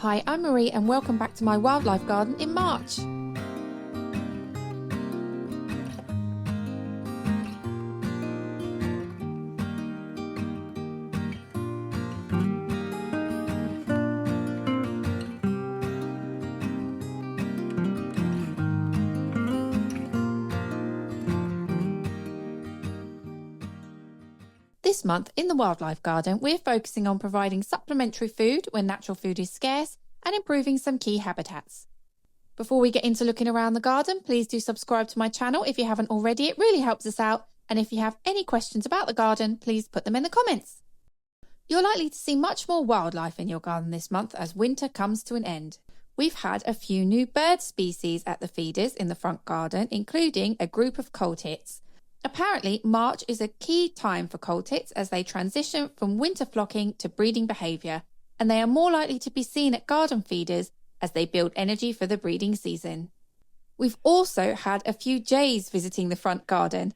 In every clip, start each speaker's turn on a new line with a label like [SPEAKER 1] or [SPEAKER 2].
[SPEAKER 1] Hi, I'm Marie and welcome back to my wildlife garden in March. This month in the wildlife garden, we're focusing on providing supplementary food when natural food is scarce and improving some key habitats. Before we get into looking around the garden, please do subscribe to my channel if you haven't already. It really helps us out. And if you have any questions about the garden, please put them in the comments. You're likely to see much more wildlife in your garden this month as winter comes to an end. We've had a few new bird species at the feeders in the front garden, including a group of cold tits. Apparently, March is a key time for cold tits as they transition from winter flocking to breeding behaviour, and they are more likely to be seen at garden feeders as they build energy for the breeding season. We've also had a few jays visiting the front garden.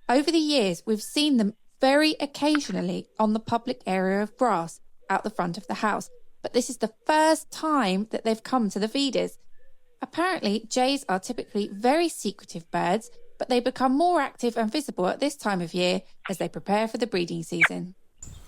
[SPEAKER 1] Over the years, we've seen them very occasionally on the public area of grass out the front of the house, but this is the first time that they've come to the feeders. Apparently, jays are typically very secretive birds, but they become more active and visible at this time of year as they prepare for the breeding season.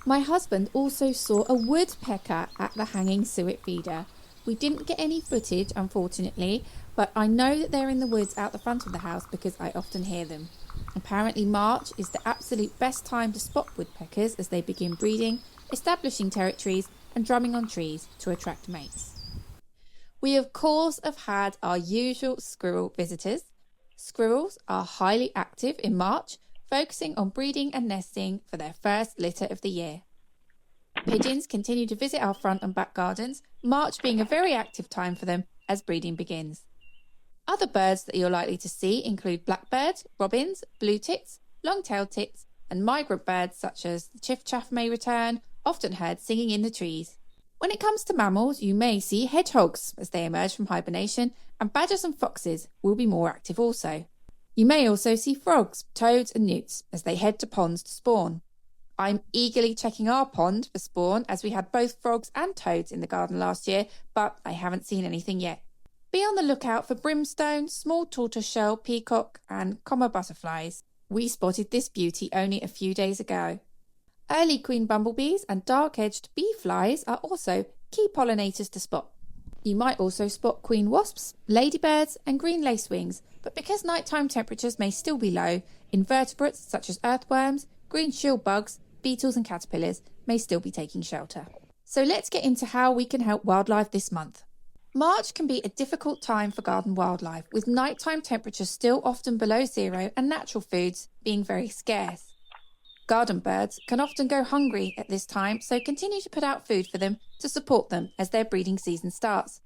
[SPEAKER 1] My husband also saw a woodpecker at the hanging suet feeder. We didn't get any footage, unfortunately, but I know that they're in the woods out the front of the house because I often hear them. Apparently, March is the absolute best time to spot woodpeckers as they begin breeding, establishing territories and drumming on trees to attract mates. We of course have had our usual squirrel visitors. Squirrels are highly active in March, focusing on breeding and nesting for their first litter of the year. Pigeons continue to visit our front and back gardens, March being a very active time for them as breeding begins. Other birds that you're likely to see include blackbirds, robins, blue tits, long-tailed tits, and migrant birds such as the chiffchaff may return, often heard singing in the trees. When it comes to mammals, you may see hedgehogs as they emerge from hibernation, and badgers and foxes will be more active also. You may also see frogs, toads and newts as they head to ponds to spawn. I'm eagerly checking our pond for spawn as we had both frogs and toads in the garden last year, but I haven't seen anything yet. Be on the lookout for brimstone, small tortoiseshell, peacock and comma butterflies. We spotted this beauty only a few days ago. Early queen bumblebees and dark-edged bee flies are also key pollinators to spot. You might also spot queen wasps, ladybirds and green lacewings, but because nighttime temperatures may still be low, invertebrates such as earthworms, green shield bugs, beetles and caterpillars may still be taking shelter. So let's get into how we can help wildlife this month. March can be a difficult time for garden wildlife, with nighttime temperatures still often below zero and natural foods being very scarce. Garden birds can often go hungry at this time, so continue to put out food for them to support them as their breeding season starts.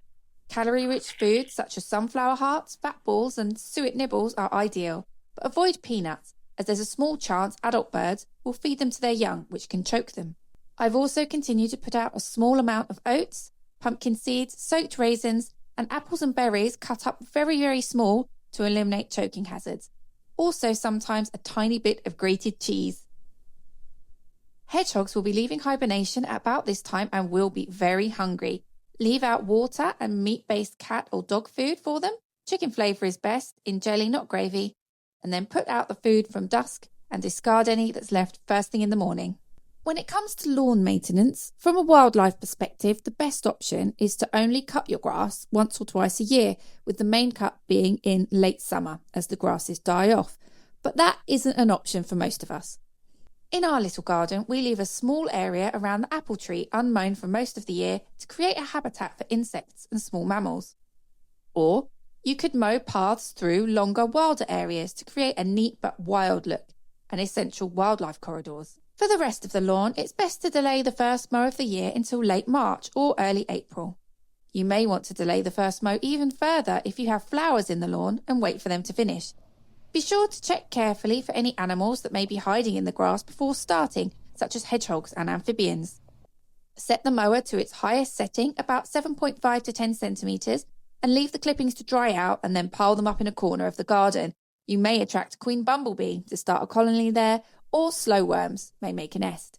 [SPEAKER 1] Calorie-rich foods such as sunflower hearts, fat balls and suet nibbles are ideal, but avoid peanuts as there's a small chance adult birds will feed them to their young, which can choke them. I've also continued to put out a small amount of oats, pumpkin seeds, soaked raisins and apples and berries cut up very, very small to eliminate choking hazards. Also sometimes a tiny bit of grated cheese. Hedgehogs will be leaving hibernation at about this time and will be very hungry. Leave out water and meat-based cat or dog food for them. Chicken flavour is best, in jelly not gravy. And then put out the food from dusk and discard any that's left first thing in the morning. When it comes to lawn maintenance, from a wildlife perspective, the best option is to only cut your grass once or twice a year, with the main cut being in late summer as the grasses die off. But that isn't an option for most of us. In our little garden, we leave a small area around the apple tree unmown for most of the year to create a habitat for insects and small mammals. Or you could mow paths through longer, wilder areas to create a neat but wild look and essential wildlife corridors. For the rest of the lawn, it's best to delay the first mow of the year until late March or early April. You may want to delay the first mow even further if you have flowers in the lawn and wait for them to finish. Be sure to check carefully for any animals that may be hiding in the grass before starting, such as hedgehogs and amphibians. Set the mower to its highest setting, about 7.5 to 10 centimetres, and leave the clippings to dry out and then pile them up in a corner of the garden. You may attract a queen bumblebee to start a colony there, or slow worms may make a nest.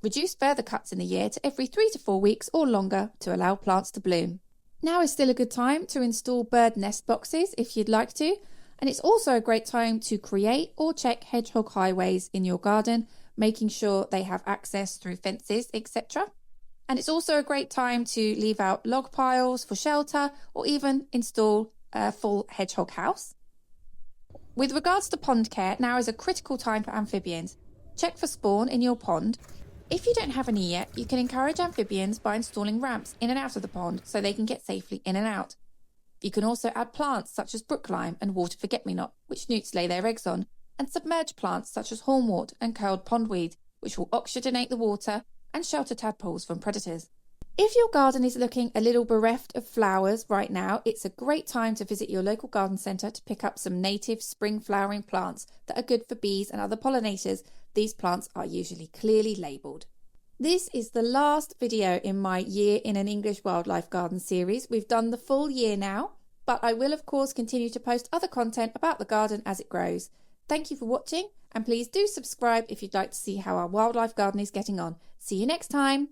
[SPEAKER 1] Reduce further cuts in the year to every 3 to 4 weeks or longer to allow plants to bloom. Now is still a good time to install bird nest boxes if you'd like to, and it's also a great time to create or check hedgehog highways in your garden, making sure they have access through fences, etc. And it's also a great time to leave out log piles for shelter or even install a full hedgehog house. With regards to pond care, now is a critical time for amphibians. Check for spawn in your pond. If you don't have any yet, you can encourage amphibians by installing ramps in and out of the pond so they can get safely in and out. You can also add plants such as brooklime and water forget-me-not, which newts lay their eggs on, and submerge plants such as hornwort and curled pondweed, which will oxygenate the water and shelter tadpoles from predators. If your garden is looking a little bereft of flowers right now, it's a great time to visit your local garden centre to pick up some native spring flowering plants that are good for bees and other pollinators. These plants are usually clearly labelled. This is the last video in my Year in an English Wildlife Garden series. We've done the full year now, but I will of course continue to post other content about the garden as it grows. Thank you for watching, and please do subscribe if you'd like to see how our wildlife garden is getting on. See you next time.